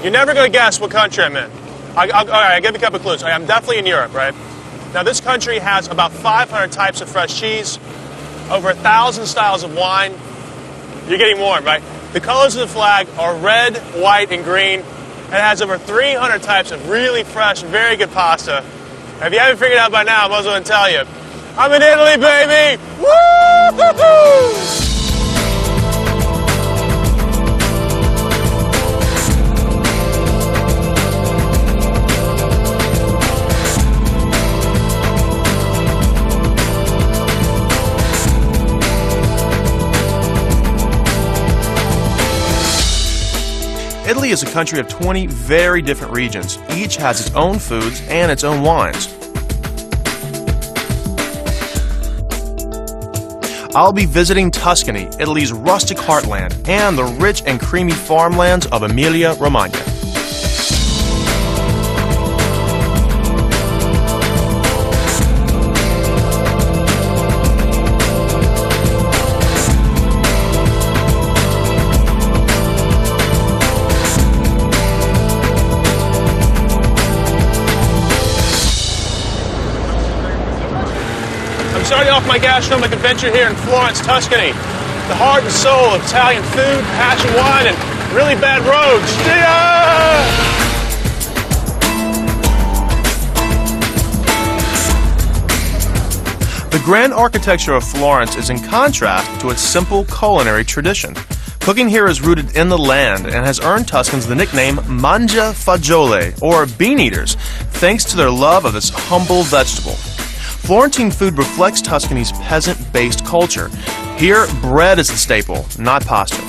You're never going to guess what country I'm in. All right, I'll give you a couple of clues. I'm definitely in Europe, right? Now, this country has about 500 types of fresh cheese, over 1,000 styles of wine. You're getting warm, right? The colors of the flag are red, white, and green. It has over 300 types of really fresh, very good pasta. If you haven't figured it out by now, I might as well tell you. I'm in Italy, baby! Woo-hoo-hoo! Italy is a country of 20 very different regions. Each has its own foods and its own wines. I'll be visiting Tuscany, Italy's rustic heartland, and the rich and creamy farmlands of Emilia-Romagna. Starting off my gastronomic adventure here in Florence, Tuscany. The heart and soul of Italian food, passion wine, and really bad roads. The grand architecture of Florence is in contrast to its simple culinary tradition. Cooking here is rooted in the land and has earned Tuscans the nickname mangiafagioli, or bean eaters, thanks to their love of this humble vegetable. Florentine food reflects Tuscany's peasant-based culture. Here, bread is the staple, not pasta.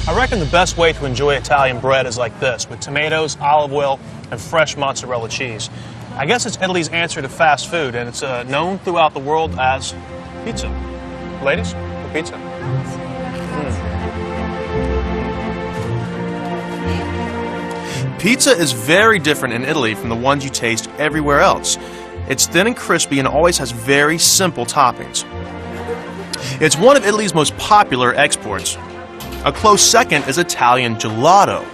I reckon the best way to enjoy Italian bread is like this, with tomatoes, olive oil, and fresh mozzarella cheese. I guess it's Italy's answer to fast food, and it's known throughout the world as pizza. Ladies, pizza. Pizza is very different in Italy from the ones you taste everywhere else. It's thin and crispy and always has very simple toppings. It's one of Italy's most popular exports. A close second is Italian gelato.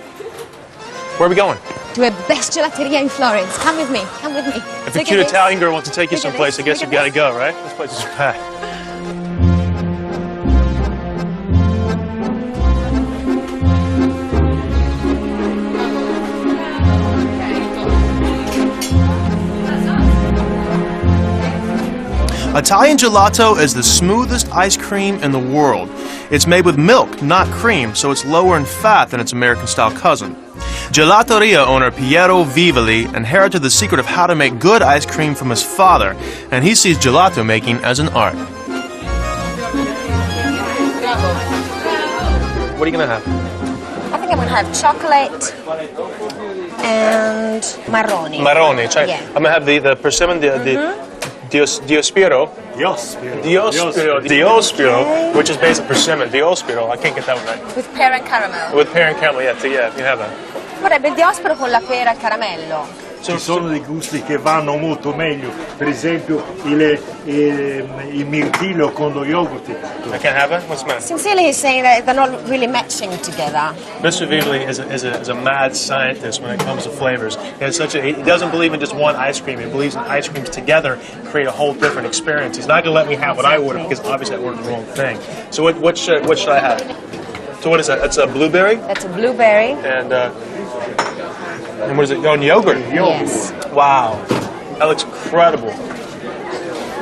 Where are we going? To a best gelateria in Florence. Come with me. Come with me. If a cute Italian girl wants to take you someplace, I guess you've got to go, right? This place is packed. Italian gelato is the smoothest ice cream in the world. It's made with milk, not cream, so it's lower in fat than its American-style cousin. Gelateria owner Piero Vivoli inherited the secret of how to make good ice cream from his father, and he sees gelato making as an art. What are you going to have? I think I'm going to have chocolate and marroni. Marroni, cioè, Yeah. I'm going to have the persimmon, Diospiro, which is basically persimmon. Diospiro, I can't get that one right. With pear and caramel. With pear and caramel, yeah, you have that. Vorrebbe il diospiro con la pera al caramello. Ci sono dei gusti che vanno molto meglio, per esempio il mirtillo con lo yogurt. I can't have it? What's the matter? Sincerely, he's saying that they're not really matching together. Mr. Vivoli is a mad scientist when it comes to flavors. He doesn't believe in just one ice cream. He believes in ice creams together create a whole different experience. He's not going to let me have what I ordered because obviously I ordered the wrong thing. So what should I have? So what is that? That's a blueberry? That's a blueberry. And what is it? Oh, and yogurt. Yes. Wow. That looks incredible.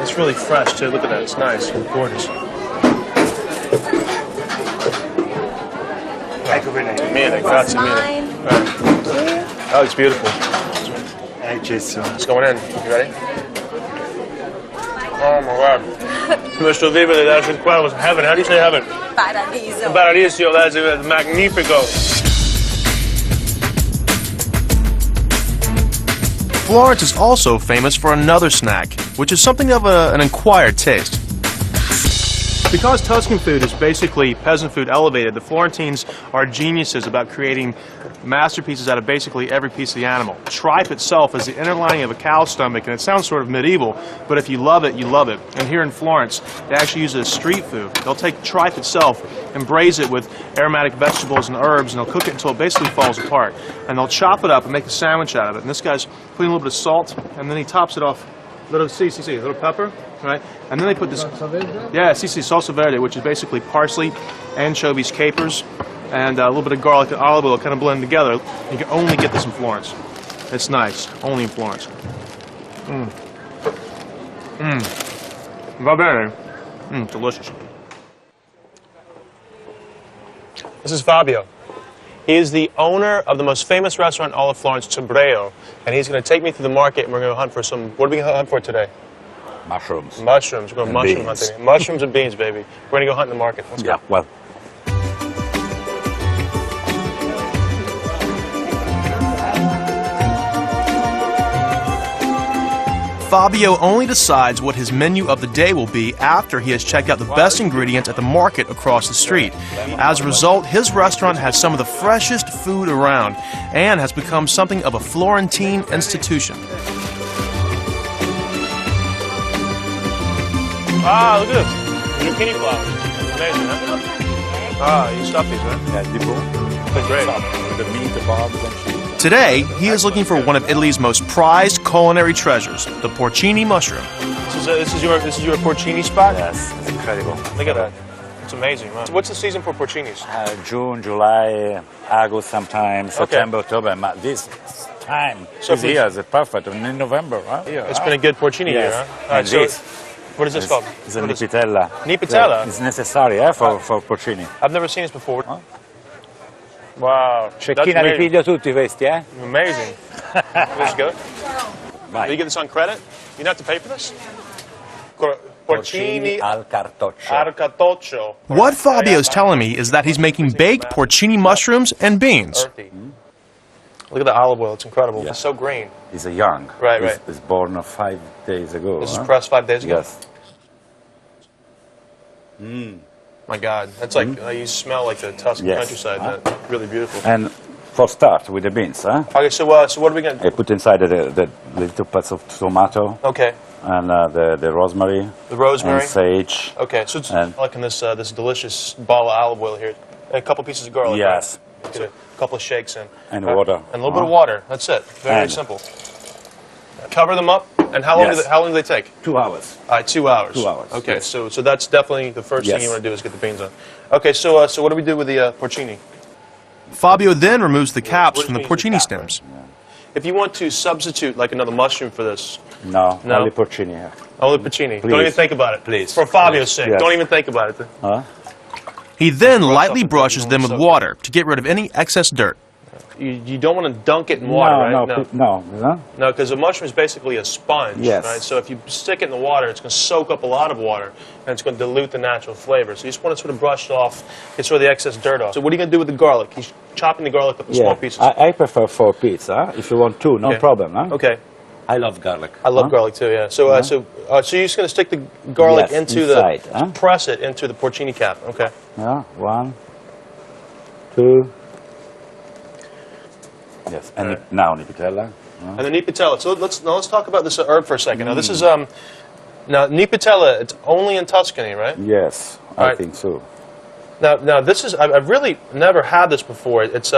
It's really fresh, too. Look at that. It's nice. It's gorgeous. Mille, grazie mille. That looks beautiful. It's going in. You ready? Oh, my God. Mr. Vivoli, that's incredible. It's heaven. How do you say heaven? Paradiso. Paradiso. That's magnifico. Florence is also famous for another snack, which is something of an acquired taste. Because Tuscan food is basically peasant food elevated, the Florentines are geniuses about creating masterpieces out of basically every piece of the animal. Tripe itself is the inner lining of a cow's stomach, and it sounds sort of medieval, but if you love it, you love it. And here in Florence, they actually use it as street food. They'll take tripe itself and braise it with aromatic vegetables and herbs, and they'll cook it until it basically falls apart. And they'll chop it up and make a sandwich out of it. And this guy's putting a little bit of salt, and then he tops it off. Little little pepper, right? And then they put this. Yeah, salsa verde, which is basically parsley, anchovies, capers, and a little bit of garlic and olive oil kind of blend together. You can only get this in Florence. It's nice, only in Florence. Va bene. Delicious. This is Fabio. He is the owner of the most famous restaurant in all of Florence, Cibreo, and he's going to take me through the market, and we're going to hunt for some. What are we going to hunt for today? Mushrooms. Mushrooms. We're going mushroom hunting. Mushrooms and beans, baby. We're going to go hunt in the market. Let's go. Well. Fabio only decides what his menu of the day will be after he has checked out the best ingredients at the market across the street. As a result, his restaurant has some of the freshest food around and has become something of a Florentine institution. Ah, look at this. Zucchini flowers. Amazing, huh? Ah, you stuff these, right? Yeah, different. They're great. The meat, the barbs, and cheese. Today, he is looking for one of Italy's most prized culinary treasures, the porcini mushroom. This is your porcini spot? Yes, it's incredible. Look at that. It's amazing. Wow. What's the season for porcinis? June, July, August sometimes, September, October. But this time, this year is perfect. In November, huh? It's been a good porcini year, huh? And this. What is this called? It's a nipitella. Nipitella? It's necessary for porcini. I've never seen this before. Huh? Wow. Cecchina di piglio tutti questi, eh? Amazing. Let's go. Vai. Do you get this on credit? You don't have to pay for this? Porcini al cartoccio. Al cartoccio. What Fabio's telling me is that he's making baked porcini mushrooms and beans. Look at the olive oil. It's incredible. Yeah. It's so green. He's a young. Right, right. He's born 5 days ago. This is pressed 5 days ago? Yes. My God, that's like, you smell like the Tuscan countryside. That's really beautiful. And for start with the beans, huh? Okay, so what are we going to I put inside the little parts of tomato. Okay. And the rosemary. The rosemary. And sage. Okay, so it's like in this delicious ball of olive oil here. And a couple pieces of garlic. Yes. Right? Get a couple of shakes in. And water. And a little bit of water. That's it. Very simple. Cover them up. And how long do they take? 2 hours. 2 hours. 2 hours. Okay, yes. so that's definitely the first thing you want to do is get the beans on. Okay, so what do we do with the porcini? Fabio then removes the caps from the porcini stems. Yeah. If you want to substitute like another mushroom for this, no, only porcini. Only porcini. Please. Don't even think about it, please. For Fabio's sake, don't even think about it. Huh? He then lightly brushes them with water to get rid of any excess dirt. You don't want to dunk it in water, right? No, because a mushroom is basically a sponge, yes. right? So if you stick it in the water, it's going to soak up a lot of water, and it's going to dilute the natural flavor. So you just want to sort of brush it off, get sort of the excess dirt off. So what are you going to do with the garlic? He's chopping the garlic up in small pieces. I prefer 4 pieces. If you want 2, no problem. Huh? Okay. I love garlic. I love garlic too. Yeah. So so you're just going to stick the garlic into inside, press it into the porcini cap. Okay. Yeah. 1, 2. Yes, and now nipitella. And the nipitella. So let's talk about this herb for a second. Now this is now nipitella. It's only in Tuscany, right? Yes, I think so. Now this is I've really never had this before. It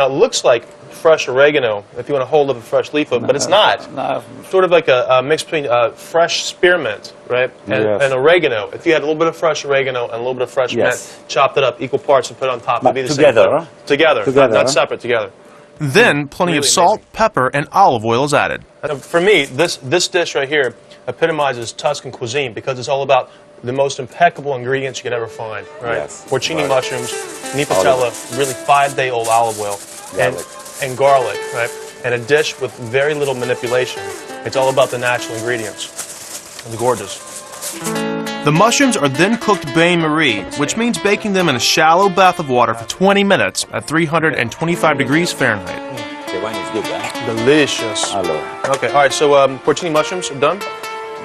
looks like fresh oregano if you want to hold up a fresh leaf of it, but it's not. No. Sort of like a mix between fresh spearmint, right, and oregano. If you had a little bit of fresh oregano and a little bit of fresh mint, chopped it up equal parts and put it on top, it'd be the together, same. Together, not separate. Together. Then plenty of salt, pepper, and olive oil is added. For me, this dish right here epitomizes Tuscan cuisine because it's all about the most impeccable ingredients you can ever find. Right? Yes. Porcini mushrooms, nipitella, really 5-day-old olive oil, and garlic, right? And a dish with very little manipulation. It's all about the natural ingredients. It's gorgeous. The mushrooms are then cooked bain-marie, which means baking them in a shallow bath of water for 20 minutes at 325 degrees Fahrenheit. The wine is good, eh? Delicious. Hello. Okay, all right, so porcini mushrooms are done?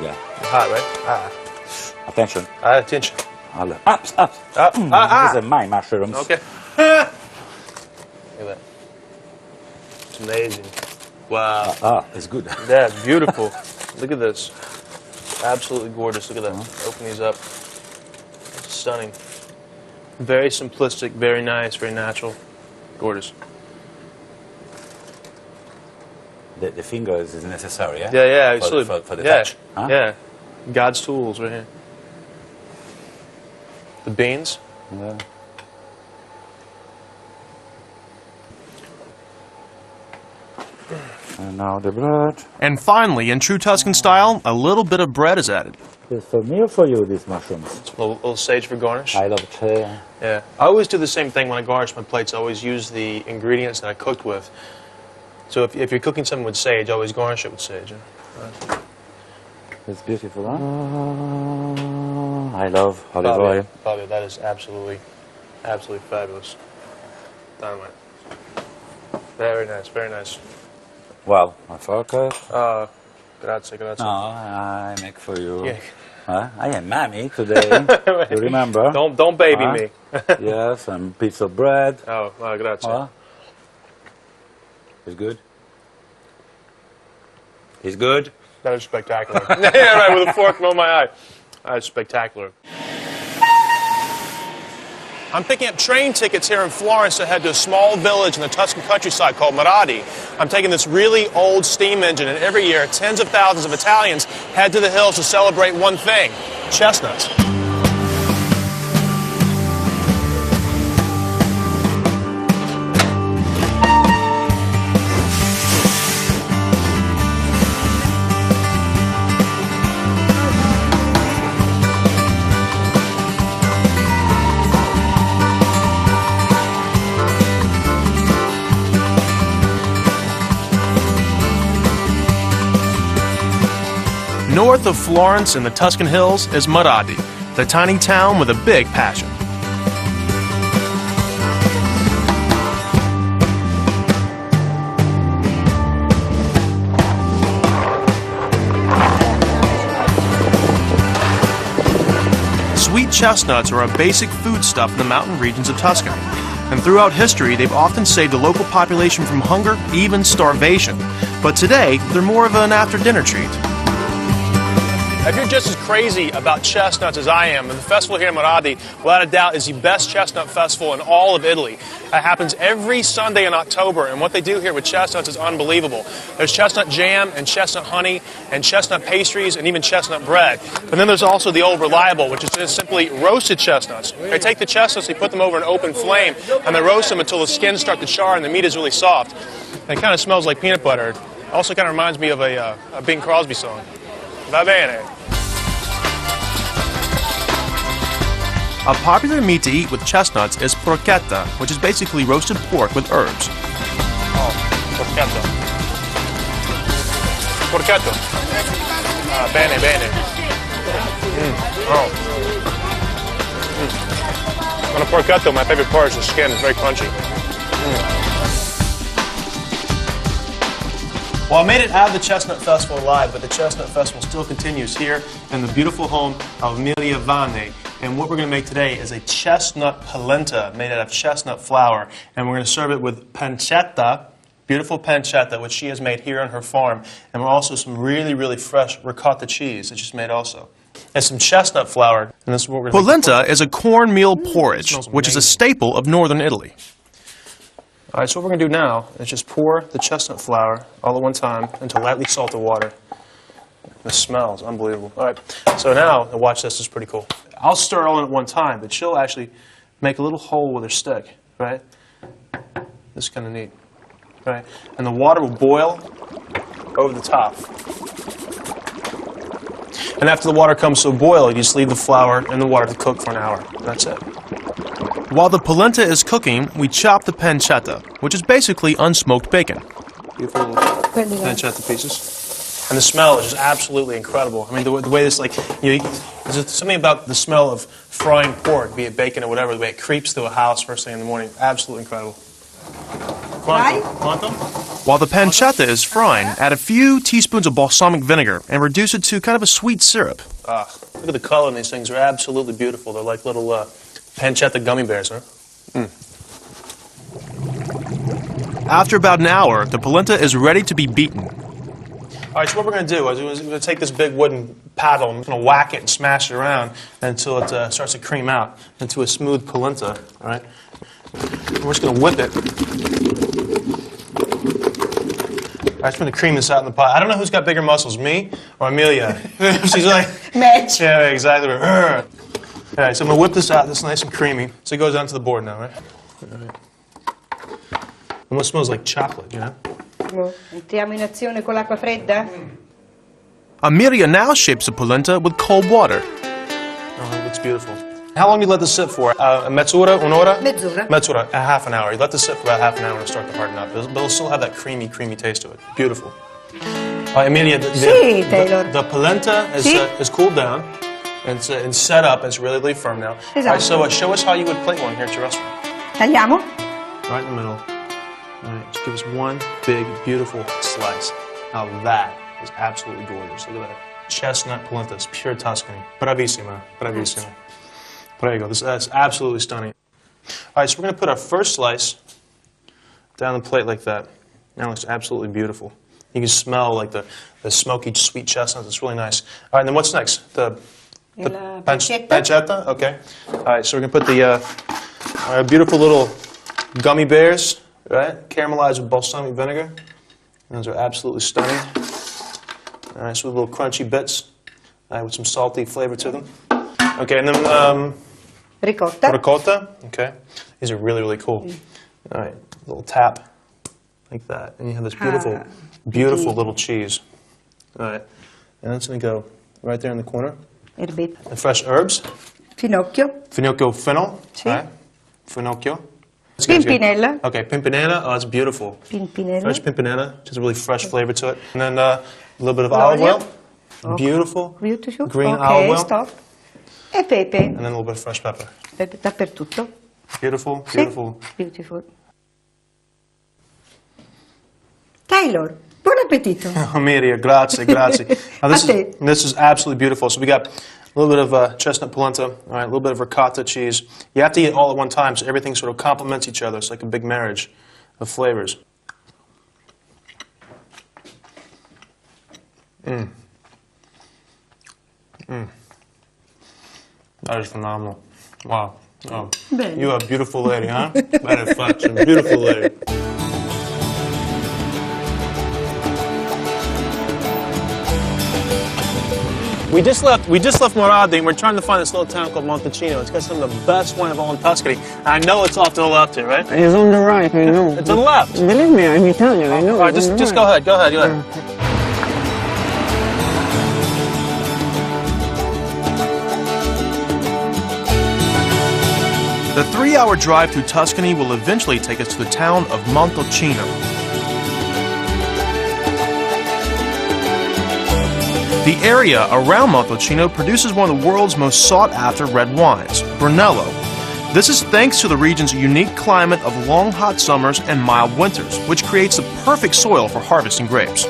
Yeah. Hot, right? Attention. Attention. Hello. Up. These are my mushrooms. Okay. Look at that. It's amazing. Wow. It's good. Yeah, beautiful. Look at this. Absolutely gorgeous. Look at that. Open these up. It's stunning. Very simplistic, very nice, very natural. Gorgeous. The fingers is necessary, yeah? Yeah, yeah, For, absolutely. for the yeah, touch. Huh? yeah. God's tools right here. The beans. Yeah. And now the bread. And finally, in true Tuscan style, a little bit of bread is added. Is for me or for you, these mushrooms? A little sage for garnish. I love it. Yeah. I always do the same thing when I garnish my plates. I always use the ingredients that I cooked with. So if you're cooking something with sage, always garnish it with sage. Yeah. It's beautiful, huh? I love olive oil. Fabio, that is absolutely fabulous. Dynamite. Very nice, very nice. Well, my focus. Grazie, grazie. No, I make for you. Yeah. I am mommy today. You remember? Don't baby me. Yes, and piece of bread. Oh, grazie. It's good. It's good. That is spectacular. Yeah, right, with a fork on my eye. That is spectacular. I'm picking up train tickets here in Florence to head to a small village in the Tuscan countryside called Maradi. I'm taking this really old steam engine, and every year tens of thousands of Italians head to the hills to celebrate one thing: chestnuts. North of Florence in the Tuscan hills is Maradi, the tiny town with a big passion. Sweet chestnuts are a basic foodstuff in the mountain regions of Tuscany. And throughout history, they've often saved the local population from hunger, even starvation. But today, they're more of an after-dinner treat. If you're just as crazy about chestnuts as I am, then the festival here in Maradi, without a doubt, is the best chestnut festival in all of Italy. It happens every Sunday in October, and what they do here with chestnuts is unbelievable. There's chestnut jam and chestnut honey and chestnut pastries and even chestnut bread. And then there's also the old reliable, which is just simply roasted chestnuts. They take the chestnuts, they put them over an open flame, and they roast them until the skins start to char and the meat is really soft. And it kind of smells like peanut butter. It also kind of reminds me of a Bing Crosby song. Va bene. A popular meat to eat with chestnuts is porchetta, which is basically roasted pork with herbs. Oh, porchetta. Porchetta. Bene, bene. Oh. On a porchetta, my favorite part is the skin. It's very crunchy. Well, I made it out of the Chestnut Festival alive, but the Chestnut Festival still continues here in the beautiful home of Emilia Vanne. And what we're going to make today is a chestnut polenta made out of chestnut flour. And we're going to serve it with pancetta, beautiful pancetta, which she has made here on her farm. And also some really, really fresh ricotta cheese that she's made also. And some chestnut flour. And this is what we're going to make. Polenta is a cornmeal porridge, which is a staple of northern Italy. All right, so what we're going to do now is just pour the chestnut flour all at one time into lightly salted water. The smell is unbelievable. All right, so now, watch this, is pretty cool. I'll stir it all in at one time, but she'll actually make a little hole with her stick, right? This is kind of neat, right? And the water will boil over the top. And after the water comes to a boil, you just leave the flour and the water to cook for an hour. That's it. While the polenta is cooking, we chop the pancetta, which is basically unsmoked bacon. Beautiful little pancetta pieces. And the smell is just absolutely incredible. I mean, the way this, like, there's something about the smell of frying pork, be it bacon or whatever, the way it creeps through a house first thing in the morning. Absolutely incredible. Quanto? While the pancetta is frying, add a few teaspoons of balsamic vinegar and reduce it to kind of a sweet syrup. Look at the color in these things. They're absolutely beautiful. They're like little pancetta gummy bears, huh? After about an hour, the polenta is ready to be beaten. All right, so what we're going to do is we're going to take this big wooden paddle and we're going to whack it and smash it around until it starts to cream out into a smooth polenta. All right, and we're just going to whip it. I just want to cream this out in the pot. I don't know who's got bigger muscles, me or Amelia. She's like, Match. yeah, exactly. All right, so I'm going to whip this out. This is nice and creamy. So it goes onto the board now, right? All right. Almost smells like chocolate, you know? Entriamo in azione con l'acqua fredda? Amelia now shapes the polenta with cold water. Oh, it looks beautiful. How long do you let this sit for? Mezz'ora, un'ora? Mezz'ora. Mezz'ora, a half an hour. You let this sit for about half an hour and it'll start to harden up. But it'll still have that creamy taste to it. Beautiful. Amelia, the polenta is cooled down and it's set up. It's really firm now. Esatto. All right, so show us how you would plate one here at your restaurant. Tagliamo? Right in the middle. All right, just give us one big, beautiful slice. Now that is absolutely gorgeous. Look at that. Chestnut polenta, it's pure Tuscany. Bravissima, bravissima. There you go. That's absolutely stunning. All right, so we're going to put our first slice down the plate like that. That looks absolutely beautiful. You can smell like the smoky, sweet chestnuts. It's really nice. All right, and then what's next? The pancetta? Okay. All right, so we're going to put our beautiful little gummy bears, right? Caramelized with balsamic vinegar. Those are absolutely stunning. All right, so with little crunchy bits, with some salty flavor to them. Okay, and then Ricotta. ricotta. Okay, these are really cool. All right, a little tap like that, and you have this beautiful little cheese. All right, and that's going to go right there in the corner. Erbette. And fresh herbs. Finocchio. Finocchio fennel. Sì. All right. Finocchio. Pimpinella. Okay, pimpinella. Oh, that's beautiful. Pimpinella. Fresh pimpinella. Just a really fresh flavor to it. And then a little bit of olive oil. Okay. Beautiful. Beautiful. Green olive oil. Stop. E pepe. And then a little bit of fresh pepper. Pepe dappertutto. Beautiful. Sì. Beautiful. Beautiful. Taylor, buon appetito. Amelia, grazie. Now this is absolutely beautiful. So we got a little bit of chestnut polenta, all right, a little bit of ricotta cheese. You have to eat it all at one time so everything sort of complements each other. It's like a big marriage of flavors. That is phenomenal. Wow. Oh, you are a beautiful lady, huh? That is such a beautiful lady. We just left Moradi and we're trying to find this little town called Montalcino. It's got some of the best wine of all in Tuscany. I know it's off to the left here, right? It's on the right, I know. It's on the left. Believe me, I'm Italian, I know. All right, just go ahead. The 3-hour drive through Tuscany will eventually take us to the town of Montalcino. The area around Montalcino produces one of the world's most sought-after red wines, Brunello. This is thanks to the region's unique climate of long hot summers and mild winters, which creates the perfect soil for harvesting grapes.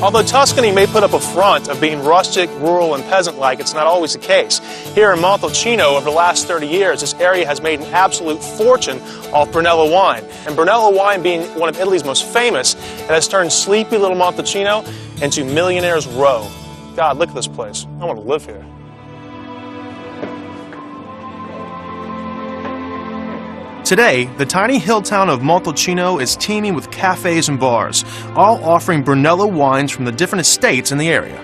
Although Tuscany may put up a front of being rustic, rural, and peasant-like, it's not always the case. Here in Montalcino, over the last 30 years, this area has made an absolute fortune off Brunello wine. And Brunello wine being one of Italy's most famous, it has turned sleepy little Montalcino into Millionaire's Row. God, look at this place. I want to live here. Today, the tiny hill town of Montalcino is teeming with cafes and bars, all offering Brunello wines from the different estates in the area.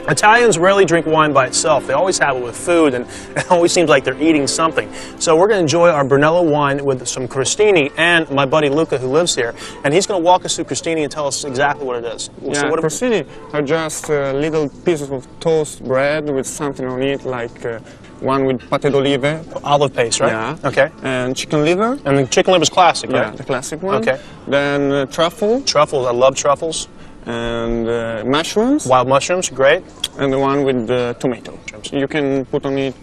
Italians rarely drink wine by itself. They always have it with food, and it always seems like they're eating something. So we're going to enjoy our Brunello wine with some crostini and my buddy Luca, who lives here. And he's going to walk us through crostini and tell us exactly what it is. Yeah, so crostini are just little pieces of toast bread with something on it, like one with pâté d'olive. Olive paste, right? Yeah. Okay. And chicken liver. And the chicken liver is classic, right? Yeah, the classic one. Okay. Then truffle. Truffles, I love truffles. and mushrooms. Wild mushrooms, great. And the one with the tomato. You can put on it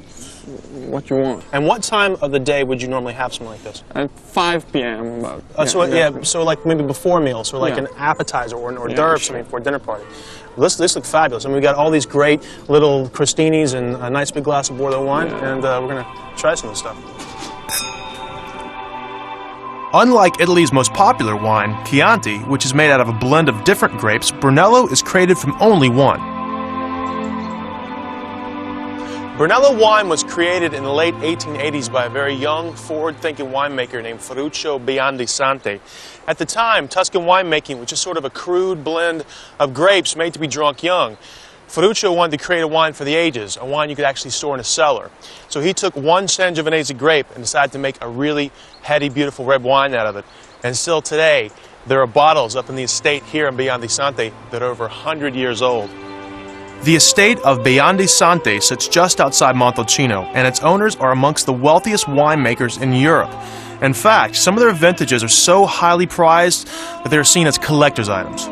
what you want. And what time of the day would you normally have something like this? At 5 p.m. about. So like maybe before meals, or like Yeah. an appetizer or an hors Yeah, d'oeuvre, sure. something for a dinner party. Well, this looks fabulous. I mean, we got all these great little crostinis and a nice big glass of Bordeaux wine, and we're gonna try some of this stuff. Unlike Italy's most popular wine, Chianti, which is made out of a blend of different grapes, Brunello is created from only one. Brunello wine was created in the late 1880s by a very young, forward-thinking winemaker named Ferruccio Biondisante. At the time, Tuscan winemaking was just sort of a crude blend of grapes made to be drunk young. Ferruccio wanted to create a wine for the ages, a wine you could actually store in a cellar. So he took one Sangiovanese grape and decided to make a really heady, beautiful red wine out of it. And still today, there are bottles up in the estate here in Biondisante that are over 100 years old. The estate of Biondisante sits just outside Montalcino, and its owners are amongst the wealthiest winemakers in Europe. In fact, some of their vintages are so highly prized that they're seen as collector's items.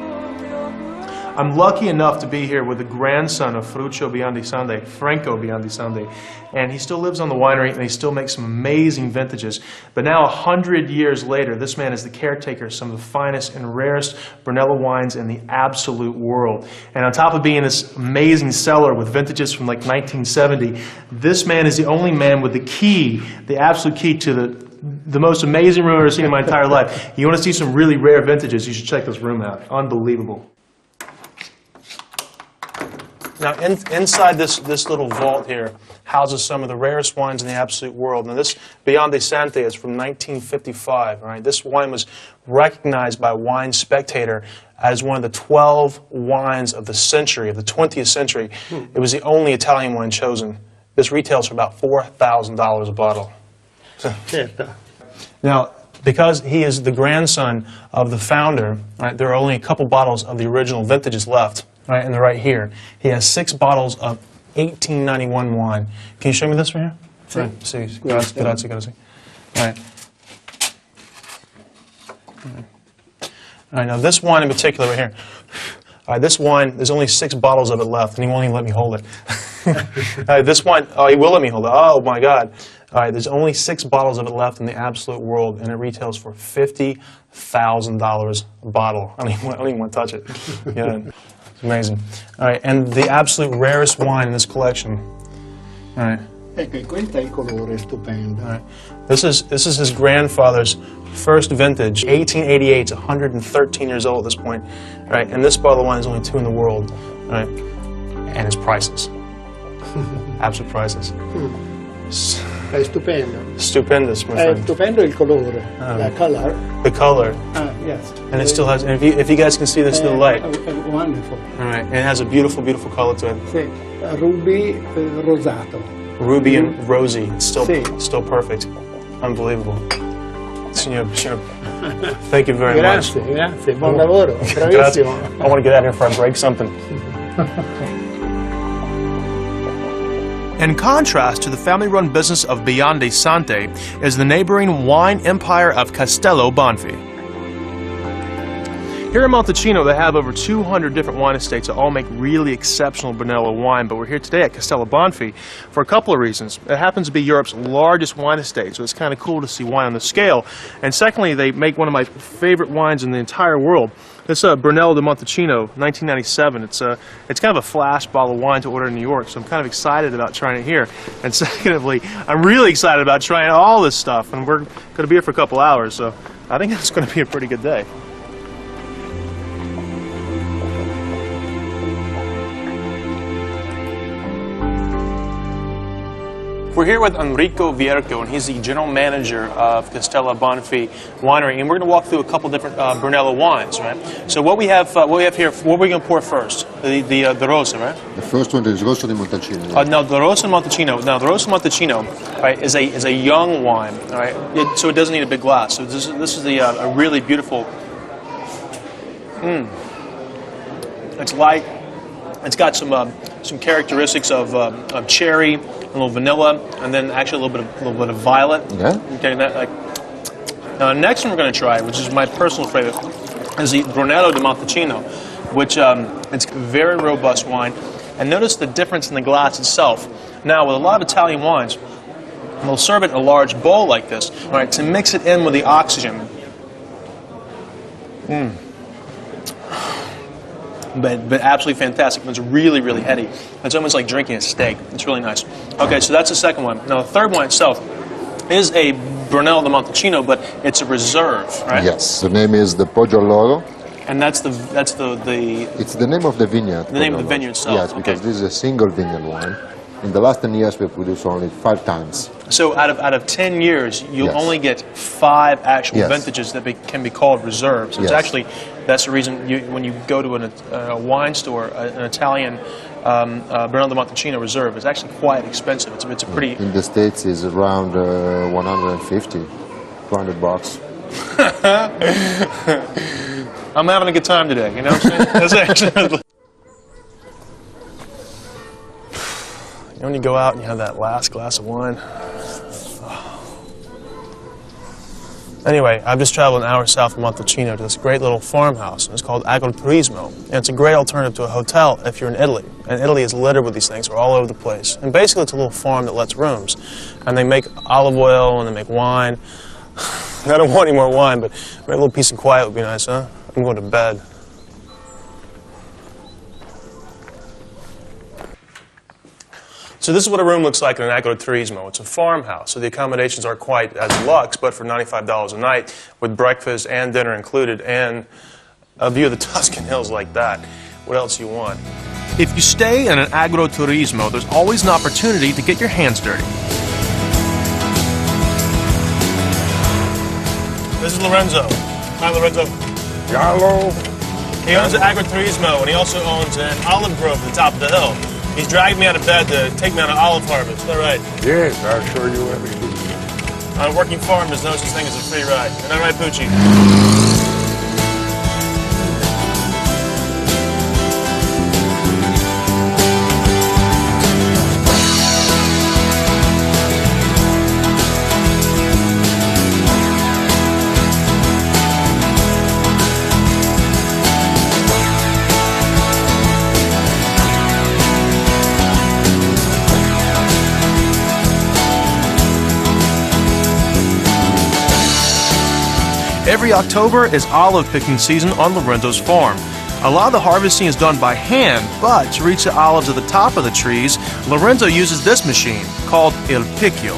I'm lucky enough to be here with the grandson of Ferruccio Biondisante, Franco Biondisante, and he still lives on the winery and he still makes some amazing vintages. But now, 100 years later, this man is the caretaker of some of the finest and rarest Brunello wines in the absolute world. And on top of being this amazing cellar with vintages from like 1970, this man is the only man with the key, the absolute key to the most amazing room I've ever seen in my entire life. You want to see some really rare vintages, you should check this room out. Unbelievable. Now, inside this little vault here houses some of the rarest wines in the absolute world. Now, this Biondisante is from 1955. All right? This wine was recognized by Wine Spectator as one of the 12 wines of the century, of the 20th century. It was the only Italian wine chosen. This retails for about $4,000 a bottle. Now, because he is the grandson of the founder, right, there are only a couple bottles of the original vintages left. Right, and they're right here. He has 6 bottles of 1891 wine. Can you show me this right here? Right. See, grazie. All right. All right, now this wine in particular right here. All right, this wine, there's only 6 bottles of it left, and he won't even let me hold it. All right, this wine, oh, he will let me hold it. Oh, my God. All right, there's only 6 bottles of it left in the absolute world, and it retails for $50,000 a bottle. I don't even want to touch it. Yeah. It's amazing. All right, and the absolute rarest wine in this collection. All right. Ecco, questo è il colore stupendo. All right. This is his grandfather's first vintage, 1888. It's 113 years old at this point. All right, and this bottle of wine is only 2 in the world. All right, and it's priceless. Absolute priceless. È stupendo. Stupendous, my È friend. stupendo il colore, la color. The color. Yes. And it still has, and if you guys can see this through the light. Wonderful. All right, and it has a beautiful, beautiful color to it. Sì, ruby rosato. Ruby and rosy. It's still Sì. still perfect. Unbelievable. Signor, thank you very much. Grazie, buon lavoro, Grazie. bravissimo. I want to get out here before I break something. In contrast to the family-run business of Biondisante is the neighboring wine empire of Castello Banfi. Here in Montalcino, they have over 200 different wine estates that all make really exceptional Brunello wine, but we're here today at Castello Banfi for a couple of reasons. It happens to be Europe's largest wine estate, so it's kind of cool to see wine on the scale. And secondly, they make one of my favorite wines in the entire world. This Brunello di Montalcino, 1997. It's kind of a flash bottle of wine to order in New York, so I'm kind of excited about trying it here. And secondly, I'm really excited about trying all this stuff, and we're going to be here for a couple hours, so I think it's going to be a pretty good day. We're here with Enrico Vierco, and he's the general manager of Castello Banfi Winery, and we're going to walk through a couple different Brunello wines, right? So what we have here, what are we going to pour first? The Rosa, right? The first one is Rosso di Montalcino. Now the Rosso di Montalcino. Now the Rosso di Montalcino, right, is a young wine, all right? So it doesn't need a big glass. So this is a really beautiful. It's light. It's got some characteristics of cherry, a little vanilla, and then actually a little bit of violet. Yeah. Okay, now the next one we're going to try, which is my personal favorite, is the Brunello di Montalcino. which it's very robust wine. And notice the difference in the glass itself. Now, with a lot of Italian wines, they'll serve it in a large bowl like this, right, to mix it in with the oxygen. But absolutely fantastic. It's really, really heady. It's almost like drinking a steak. It's really nice. Okay, so that's the second one. Now, the third one itself is a Brunello di Montalcino, but it's a reserve, right? Yes, the name is the Poggio all'Oro. And that's the It's the name of the vineyard. The name of the vineyard itself. Yes, because okay. this is a single vineyard wine. In the last 10 years, we produce only 5 times. So out of 10 years, you'll Yes. only get 5 actual Yes. vintages that can be called reserves. So it's Yes. actually, that's the reason when you go to a wine store, an Italian Brunello di Montalcino reserve is actually quite expensive. It's a pretty... In the States, it's around 150, $200. I'm having a good time today, you know what I'm saying? That's actually... You know, when you go out and you have that last glass of wine. Anyway, I've just traveled an hour south of Montalcino to this great little farmhouse, and it's called Agriturismo, and it's a great alternative to a hotel if you're in Italy. And Italy is littered with these things. They're all over the place. And basically, it's a little farm that lets rooms. And they make olive oil, and they make wine. I don't want any more wine, but a little peace and quiet would be nice, huh? I'm going to bed. So this is what a room looks like in an Agriturismo. It's a farmhouse, so the accommodations aren't quite as luxe, but for $95 a night, with breakfast and dinner included, and a view of the Tuscan hills like that. What else do you want? If you stay in an Agriturismo, there's always an opportunity to get your hands dirty. This is Lorenzo. Hi, Lorenzo. Hello. He owns an Agriturismo, and he also owns an olive grove at the top of the hill. He's dragging me out of bed to take me on an olive harvest. Is that right? Yes, I'll show you everything. On a working farm, there's no such thing as a free ride. Isn't that right, Poochie? Every October is olive picking season on Lorenzo's farm. A lot of the harvesting is done by hand, but to reach the olives at the top of the trees, Lorenzo uses this machine called Il Picchio.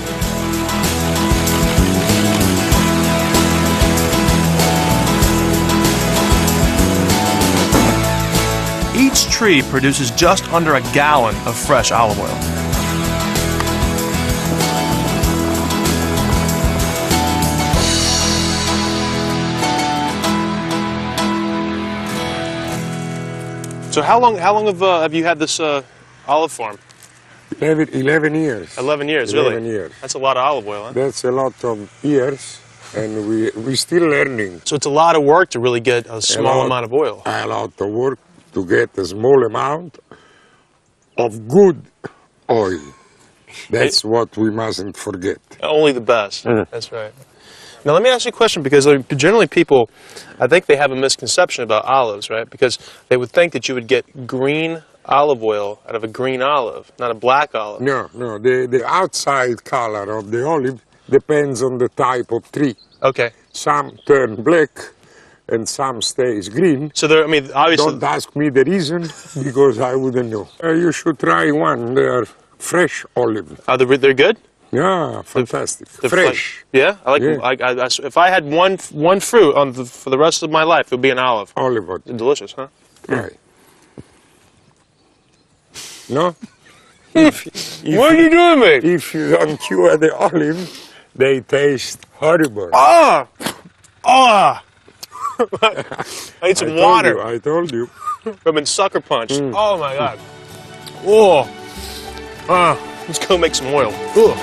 Each tree produces just under a gallon of fresh olive oil. So how long have you had this olive farm? 11 years. 11 years, really? 11 years. That's a lot of olive oil, huh? That's a lot of years, and we're still learning. So it's a lot of work to really get a small amount of oil. A lot of work to get a small amount of good oil. That's what we mustn't forget. Only the best. That's right. Now let me ask you a question, because generally people, I think they have a misconception about olives, right? Because they would think that you would get green olive oil out of a green olive, not a black olive. No, the outside color of the olive depends on the type of tree. Okay. Some turn black and some stays green. So there, I mean, obviously... Don't ask me the reason, because I wouldn't know. You should try one. They are fresh olive. They're good? Yeah, fantastic. Fresh. Yeah, I like. Yeah. If I had one fruit for the rest of my life, it would be an olive. Olive oil. Delicious, huh? Right. No? What are you doing, mate? If you don't cure the olive, they taste horrible. Ah! Ah! I need some water. I told you. I've been sucker punched. Oh my God. Oh. Let's go make some oil. Ugh.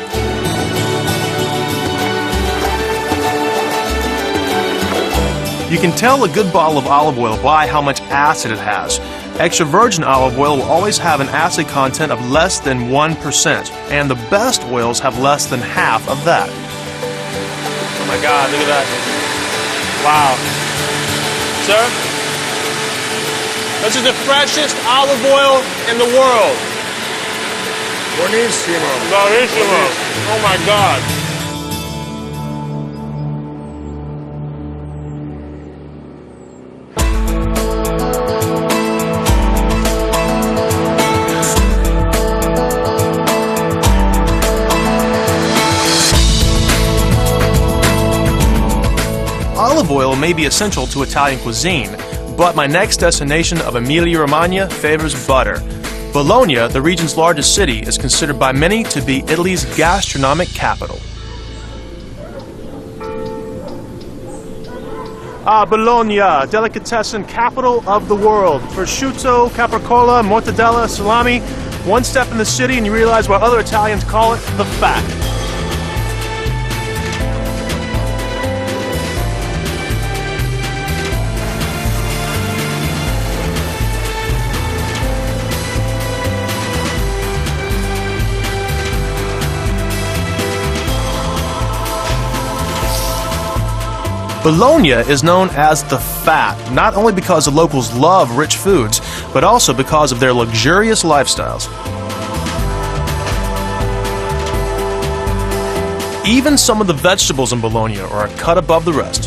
You can tell a good bottle of olive oil by how much acid it has. Extra virgin olive oil will always have an acid content of less than 1%, and the best oils have less than half of that. Oh my God, look at that. Wow. Sir? This is the freshest olive oil in the world. Buonissimo. Bravissimo. Oh my God. Olive oil may be essential to Italian cuisine, but my next destination of Emilia-Romagna favors butter. Bologna, the region's largest city, is considered by many to be Italy's gastronomic capital. Bologna, delicatessen capital of the world. Prosciutto, capricola, mortadella, salami. One step in the city and you realize why other Italians call it the Fat. Bologna is known as the Fat, not only because the locals love rich foods, but also because of their luxurious lifestyles. Even some of the vegetables in Bologna are a cut above the rest.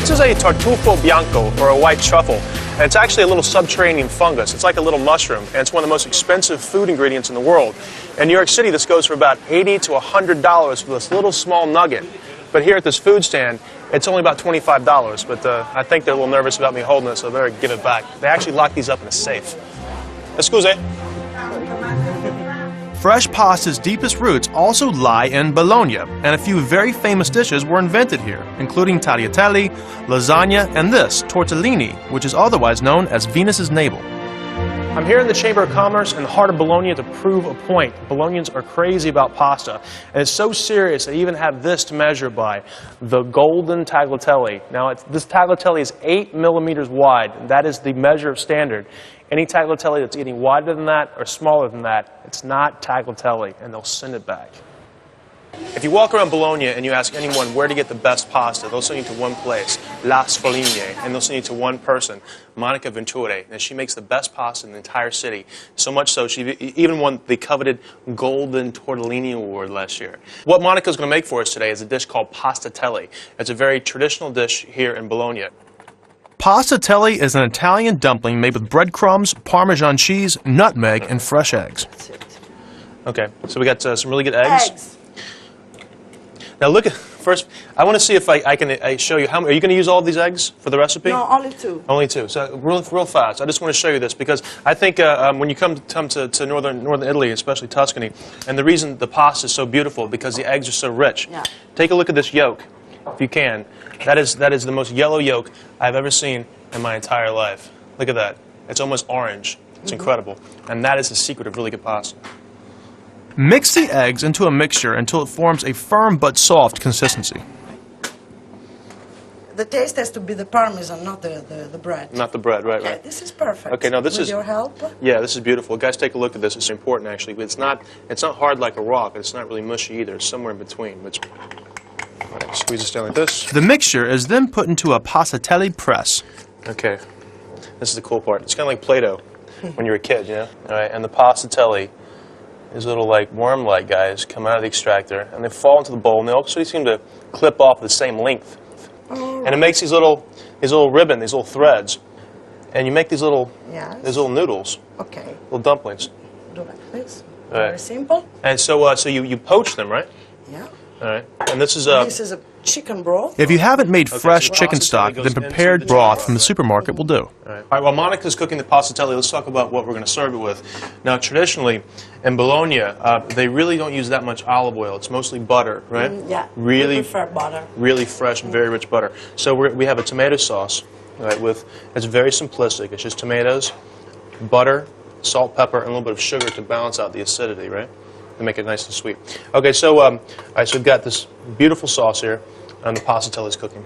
This is a tartufo bianco, or a white truffle, and it's actually a little subterranean fungus. It's like a little mushroom, and it's one of the most expensive food ingredients in the world. In New York City, this goes for about $80 to $100 for this little small nugget. But here at this food stand, it's only about $25, but I think they're a little nervous about me holding it, so I better give it back. They actually lock these up in a safe. Excuse. Fresh pasta's deepest roots also lie in Bologna, and a few very famous dishes were invented here, including tagliatelle, lasagna, and this, tortellini, which is otherwise known as Venus's navel. I'm here in the Chamber of Commerce in the heart of Bologna to prove a point. Bolognans are crazy about pasta, and it's so serious they even have this to measure by, the golden tagliatelle. Now, this tagliatelle is 8 millimeters wide, and that is the measure of standard. Any tagliatelle that's any wider than that or smaller than that, it's not tagliatelle, and they'll send it back. If you walk around Bologna and you ask anyone where to get the best pasta, they'll send you to one place, La Sfogligne, and they'll send you to one person, Monica Venture, and she makes the best pasta in the entire city. So much so, she even won the coveted Golden Tortellini Award last year. What Monica's going to make for us today is a dish called pastatelli. It's a very traditional dish here in Bologna. Pastatelli is an Italian dumpling made with breadcrumbs, Parmesan cheese, nutmeg, and fresh eggs. Okay, so we got some really good eggs. Now look at, first, I want to see if I can show you, are you going to use all of these eggs for the recipe? No, only two. Only two. So real fast, I just want to show you this because I think when you come to northern Italy, especially Tuscany, and the reason the pasta is so beautiful because the eggs are so rich. Yeah. Take a look at this yolk, if you can. That is the most yellow yolk I've ever seen in my entire life. Look at that. It's almost orange. It's incredible. And that is the secret of really good pasta. Mix the eggs into a mixture until it forms a firm but soft consistency. The taste has to be the parmesan, not the bread. Not the bread, right, Okay, right. this is perfect. Okay, now this With is your help. Yeah, this is beautiful. Guys, take a look at this. It's important actually. It's not hard like a rock, but it's not really mushy either. It's somewhere in between. All right, squeeze this down like this. The mixture is then put into a pastatelli press. Okay, this is the cool part. It's kind of like Play-Doh when you're a kid, you know. All right, and the pastatelli. These little like worm-like guys come out of the extractor and they fall into the bowl and they also seem to clip off the same length. Oh. And it makes these little ribbon, these little threads. And you make these little noodles. Okay. Little dumplings. Do like this. All right. Very simple. And so you poach them, right? Yeah. All right. And this is a chicken broth. If you haven't made fresh chicken stock, then prepared broth from the supermarket will do. All right, while Monica's cooking the pastatelli, let's talk about what we're going to serve it with. Now, traditionally, in Bologna, they really don't use that much olive oil. It's mostly butter, right? Yeah, really, we prefer butter. Really fresh, very rich butter. So we have a tomato sauce, right, it's very simplistic. It's just tomatoes, butter, salt, pepper, and a little bit of sugar to balance out the acidity, right? To make it nice and sweet. Okay, so all right, so we've got this beautiful sauce here, and the pastatelli is cooking.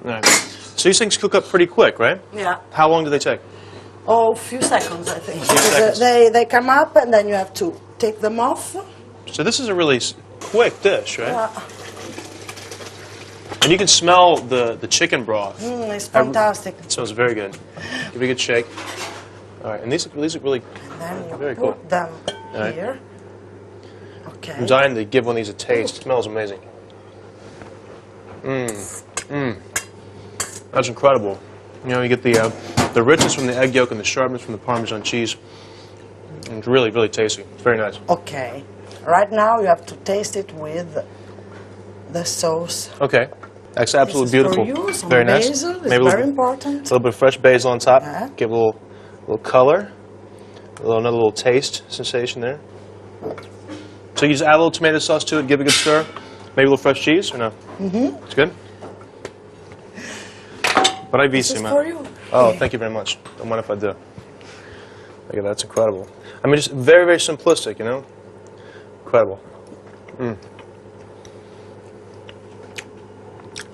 All right. So these things cook up pretty quick, right? Yeah. How long do they take? Oh, a few seconds, I think. Seconds. They come up, and then you have to take them off. So this is a really quick dish, right? Yeah. And you can smell the chicken broth. It's fantastic. It smells very good. Give it a good shake. All right, and these look really Then you very put cool. them right. here. Okay. I'm dying to give one of these a taste. It smells amazing. That's incredible. You know, you get the richness from the egg yolk and the sharpness from the Parmesan cheese. And it's really, really tasty. It's very nice. Okay. Right now you have to taste it with the sauce. Okay. That's absolutely This is beautiful. For you, some very nice. basil. It's Maybe a very little, important. a little bit of fresh basil on top. Yeah. Give it a little color. Another little taste sensation there. So you just add a little tomato sauce to it, give it a good stir. Maybe a little fresh cheese, or no? Mm-hmm. It's good? This is for you. Oh, thank you very much. Don't mind if I do. Look at that, that's incredible. I mean, just very, very simplistic, you know? Incredible.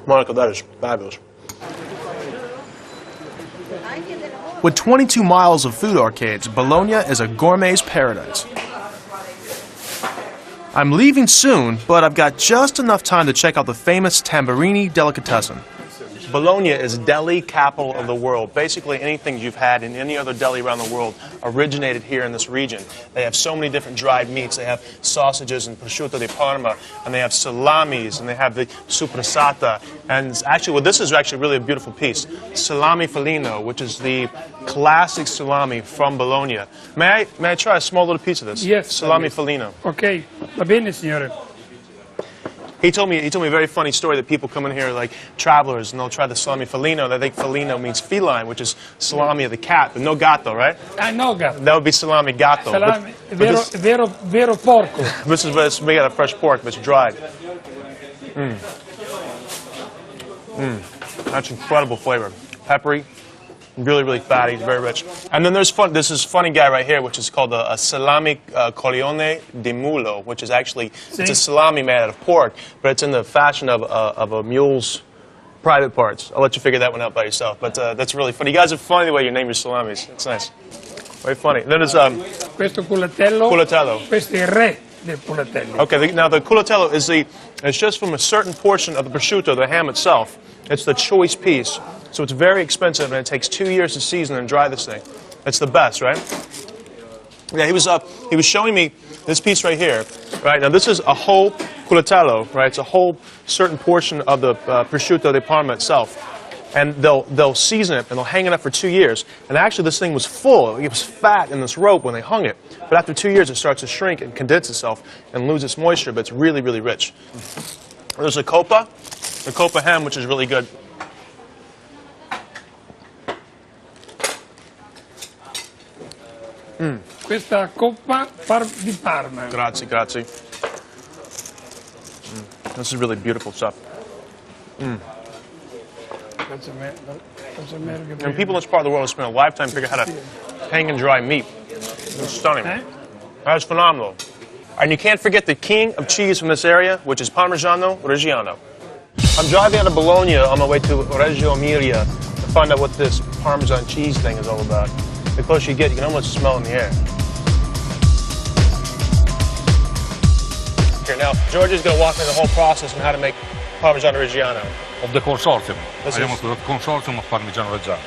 Monica, that is fabulous. With 22 miles of food arcades, Bologna is a gourmet's paradise. I'm leaving soon, but I've got just enough time to check out the famous Tamburini delicatessen. Bologna is deli capital of the world. Basically, anything you've had in any other deli around the world originated here in this region. They have so many different dried meats. They have sausages and prosciutto di Parma, and they have salamis, and they have the sopressata. And actually, well, this is actually really a beautiful piece. Salami Felino, which is the classic salami from Bologna. May I try a small little piece of this? Yes. Salami Felino. Ok, va bene, signore. He told me a very funny story that people come in here like travelers and they'll try the salami felino. They think felino means feline, which is salami of the cat, but no gatto, right? No gatto. That would be salami gatto. Salami, but vero porco. This is made out of fresh pork, but it's dried. That's incredible flavor. Peppery, really, really fatty, very rich. And then there's this is funny guy right here, which is called a salami coglione di mulo, which is actually it's a salami made out of pork, but it's in the fashion of a mule's private parts. I'll let you figure that one out by yourself. But that's really funny. You guys are funny the way you name your salamis. It's nice. Very funny. Then there's Questo culatello. Culatello. Questo è il re del culatello. Okay, now the culatello is it's just from a certain portion of the prosciutto, the ham itself. It's the choice piece. So it's very expensive, and it takes 2 years to season and dry this thing. It's the best, right? Yeah, he was showing me this piece right here. Right now, this is a whole culatello, right? It's a whole certain portion of the prosciutto di Parma itself, and they'll season it and they'll hang it up for 2 years. And actually, this thing was full. It was fat in this rope when they hung it. But after 2 years, it starts to shrink and condense itself and lose its moisture. But it's really, really rich. There's the coppa ham, which is really good. Questa coppa di Parma. Grazie, grazie. This is really beautiful stuff. And people in this part of the world have spent a lifetime figuring out how to hang and dry meat. It's stunning. That's phenomenal. And you can't forget the king of cheese from this area, which is Parmigiano Reggiano. I'm driving out of Bologna on my way to Reggio Emilia to find out what this Parmesan cheese thing is all about. The closer you get, you can almost smell it in the air. Here, now, Georgia's going to walk me through the whole process on how to make Parmigiano Reggiano. Of the consortium. This Abbiamo the consortium of Parmigiano Reggiano.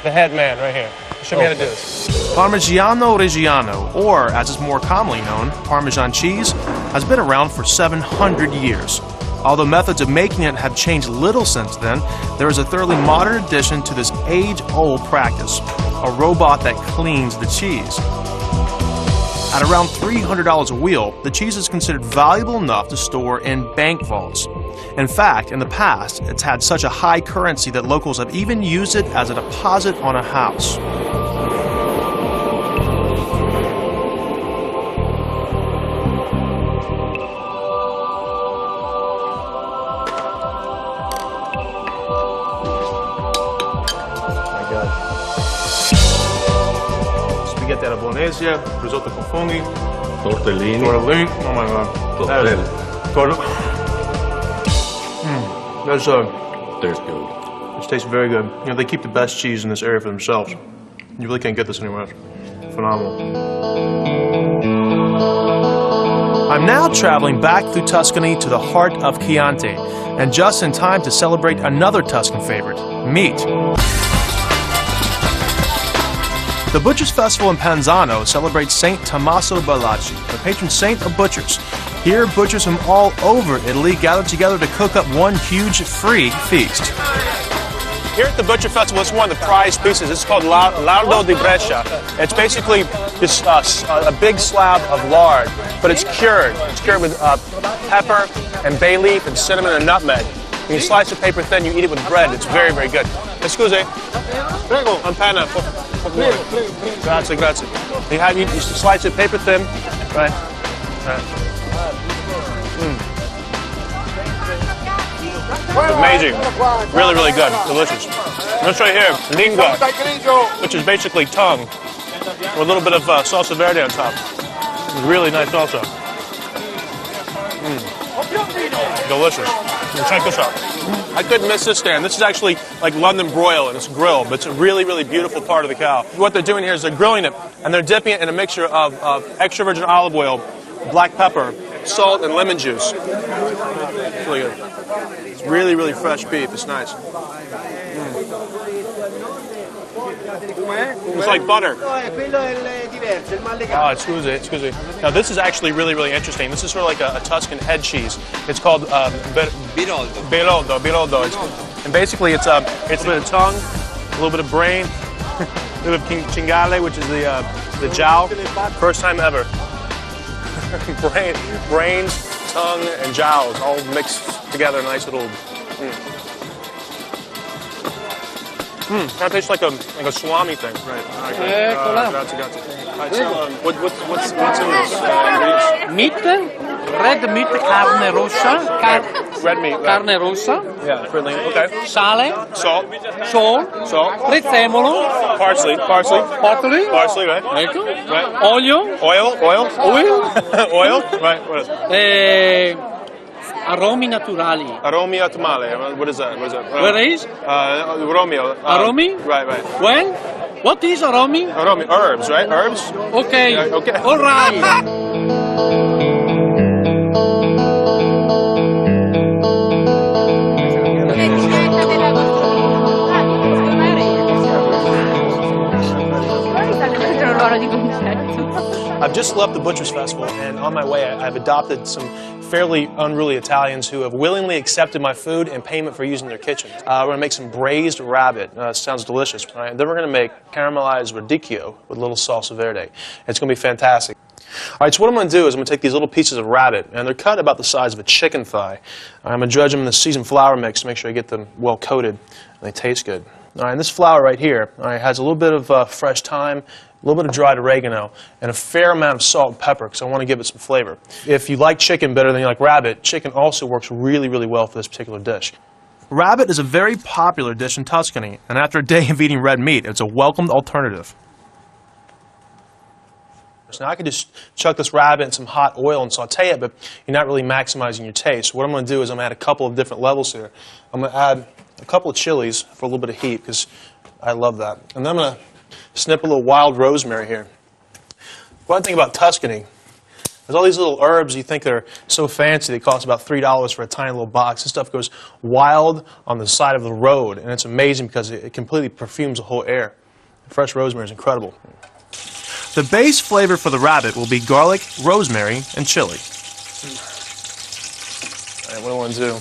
The head man right here. Show me how to do this. Parmigiano Reggiano, or as it's more commonly known, Parmesan cheese, has been around for 700 years. Although methods of making it have changed little since then, there is a thoroughly modern addition to this age-old practice, a robot that cleans the cheese. At around $300 a wheel, the cheese is considered valuable enough to store in bank vaults. In fact, in the past, it's had such a high currency that locals have even used it as a deposit on a house. Spaghetti alla bolognese, risotto con funghi, Tortellini. tortellini. Oh my god. Tortellini. That's Tastes good. This tastes very good. You know, they keep the best cheese in this area for themselves. You really can't get this anywhere else. Phenomenal. I'm now traveling back through Tuscany to the heart of Chianti, and just in time to celebrate another Tuscan favorite, meat. The Butchers Festival in Panzano celebrates Saint Tommaso Ballacci, the patron saint of butchers. Here, butchers from all over Italy gather together to cook up one huge free feast. Here at the Butcher Festival, it's one of the prized pieces. It's called Lardo di Brescia. It's basically just a big slab of lard, but it's cured. It's cured with pepper and bay leaf and cinnamon and nutmeg. When you slice it paper thin, you eat it with bread. It's very, very good. Scusi. Prego. Un panna. Grazie, grazie. You slice it paper thin, right? Amazing. Really, really good. Delicious. Let's try here, lingua, which is basically tongue, with a little bit of salsa verde on top. Really nice salsa. Delicious. Check this out. I couldn't miss this stand. This is actually like London broil, and it's grilled, but it's a really, really beautiful part of the cow. What they're doing here is they're grilling it, and they're dipping it in a mixture of extra virgin olive oil, black pepper, salt, and lemon juice. It's really good. It's really, really fresh beef. It's nice. It's like butter. Oh, excuse me. Now, this is actually really, really interesting. This is sort of like a Tuscan head cheese. It's called Biroldo. And basically, it's a bit of tongue, a little bit of brain, a little bit of cingale, which is the jowl. First time ever. Brains, tongue, and jowls all mixed together in a nice little. Kind of tastes like a salami thing, right? Grazie. Right, so, what's in this? Meat, red meat, carne rossa, red meat, right. Carne rossa. Yeah, friendly. Okay. Sale, salt, prezzemolo, parsley, right? Ecco. Right. Oil. Oil, right? What is it? Aromi naturali. Aromi autumnale. What is that? Where is? Romeo. Aromi? Right. When? What is aromi? Aromi, herbs, right? Herbs? Okay. Yeah, okay. All right. I've just left the Butchers Festival, and on my way, I've adopted some fairly unruly Italians who have willingly accepted my food and payment for using their kitchen. We're going to make some braised rabbit. Sounds delicious, right? Then we're going to make caramelized radicchio with a little salsa verde. It's going to be fantastic. All right, so what I'm going to do is I'm going to take these little pieces of rabbit, and they're cut about the size of a chicken thigh. I'm going to dredge them in the seasoned flour mix to make sure I get them well coated and they taste good. All right, and this flour right here, all right, has a little bit of fresh thyme, a little bit of dried oregano, and a fair amount of salt and pepper because I want to give it some flavor. If you like chicken better than you like rabbit, chicken also works really, really well for this particular dish. Rabbit is a very popular dish in Tuscany, and after a day of eating red meat, it's a welcomed alternative. So now I could just chuck this rabbit in some hot oil and saute it, but you're not really maximizing your taste. So what I'm going to do is I'm going to add a couple of different levels here. I'm going to add a couple of chilies for a little bit of heat because I love that. And then I'm going to snip a little wild rosemary here. One thing about Tuscany, there's all these little herbs you think they're so fancy they cost about $3 for a tiny little box. This stuff goes wild on the side of the road, and it's amazing because it completely perfumes the whole air. Fresh rosemary is incredible. The base flavor for the rabbit will be garlic, rosemary, and chili. All right, what do I want to do? All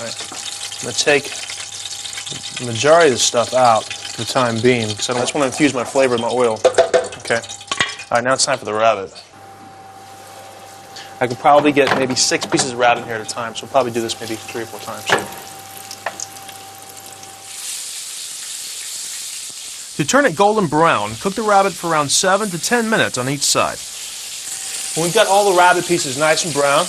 right, I'm going to take the majority of this stuff out for the time being because I just want to infuse my flavor with my oil. Okay. All right, now it's time for the rabbit. I could probably get maybe 6 pieces of rabbit in here at a time, so I'll probably do this maybe 3 or 4 times. To turn it golden brown, cook the rabbit for around 7 to 10 minutes on each side. When we've got all the rabbit pieces nice and brown,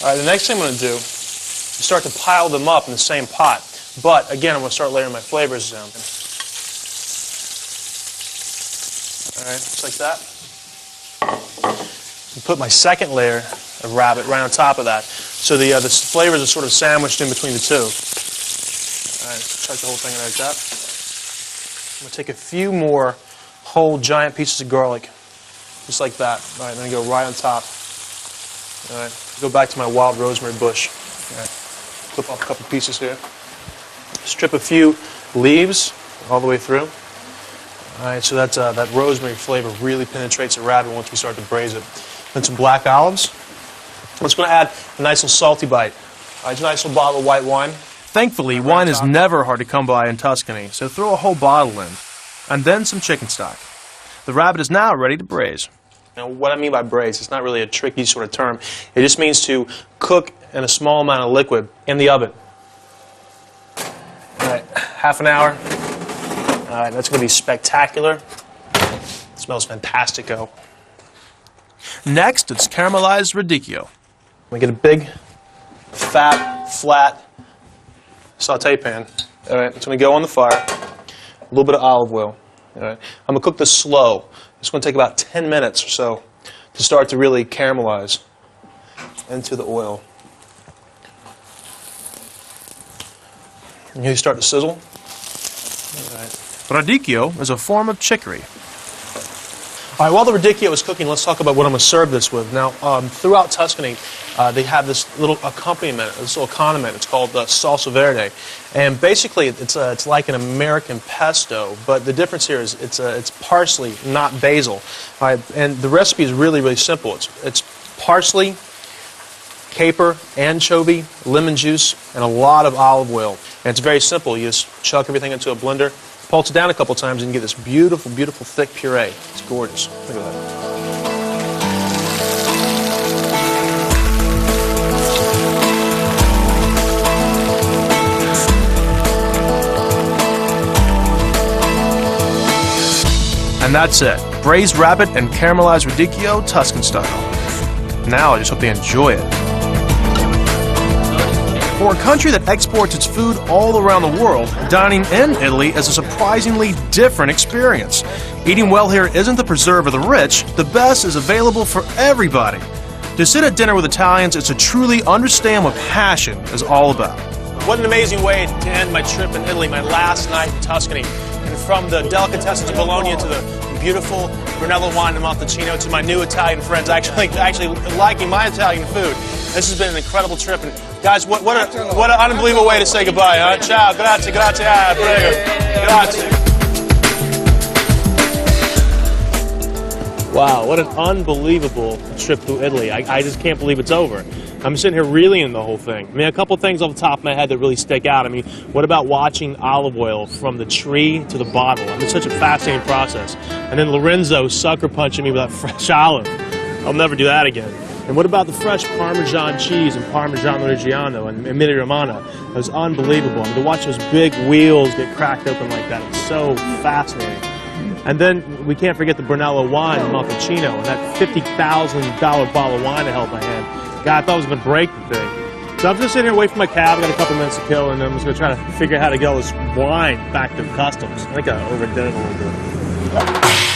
all right, the next thing I'm going to do is start to pile them up in the same pot. But again, I'm going to start layering my flavors down. All right, just like that. And put my second layer of rabbit right on top of that. So the flavors are sort of sandwiched in between the two. All right, chuck the whole thing like that. I'm going to take a few more whole giant pieces of garlic, just like that. All right, then go right on top. All right, go back to my wild rosemary bush. All right. Clip off a couple pieces here. Strip a few leaves all the way through. All right, so that rosemary flavor really penetrates the rabbit once we start to braise it. Then some black olives. I'm just going to add a nice little salty bite. All right, a nice little bottle of white wine. Thankfully, wine is never hard to come by in Tuscany, so throw a whole bottle in. And then some chicken stock. The rabbit is now ready to braise. Now, what I mean by braise, it's not really a tricky sort of term. It just means to cook in a small amount of liquid in the oven. All right, half an hour. All right, that's going to be spectacular. It smells fantastico. Next, it's caramelized radicchio. We get a big, fat, flat sauté pan. All right, it's going to go on the fire. A little bit of olive oil. All right, I'm going to cook this slow. It's going to take about 10 minutes or so to start to really caramelize into the oil. And you start to sizzle. All right. Radicchio is a form of chicory. All right, while the radicchio is cooking, let's talk about what I'm going to serve this with. Now, throughout Tuscany, they have this little accompaniment, this little condiment. It's called salsa verde. And basically, it's like an American pesto, but the difference here is it's parsley, not basil. All right, and the recipe is really, really simple. It's parsley, caper, anchovy, lemon juice, and a lot of olive oil. And it's very simple. You just chuck everything into a blender, pulse it down a couple times, and you get this beautiful, beautiful thick puree. It's gorgeous. Look at that. And that's it. Braised rabbit and caramelized radicchio, Tuscan style. Now I just hope they enjoy it. For a country that exports its food all around the world, dining in Italy is a surprisingly different experience. Eating well here isn't the preserve of the rich, the best is available for everybody. To sit at dinner with Italians is to truly understand what passion is all about. What an amazing way to end my trip in Italy, my last night in Tuscany. And from the delicatessens of Bologna to the beautiful Brunello wine and Montalcino to my new Italian friends actually liking my Italian food. This has been an incredible trip. And guys, what an unbelievable way to say goodbye, huh? Ciao, grazie, grazie, prego, grazie. Wow, what an unbelievable trip to Italy. I just can't believe it's over. I'm sitting here reeling in the whole thing. I mean, a couple things off the top of my head that really stick out. I mean, what about watching olive oil from the tree to the bottle? I mean, it's such a fascinating process. And then Lorenzo sucker punching me with that fresh olive. I'll never do that again. And what about the fresh Parmesan cheese and Parmigiano Reggiano and Emilia Romagna? It was unbelievable. I mean, to watch those big wheels get cracked open like that, it's so fascinating. And then we can't forget the Brunello wine, Montalcino, and that $50,000 bottle of wine I held in my hand. God, I thought I was going to break the thing. So I'm just sitting here waiting for my cab. I got a couple minutes to kill, and I'm just going to try to figure out how to get all this wine back to customs. I think I overdid it a little bit.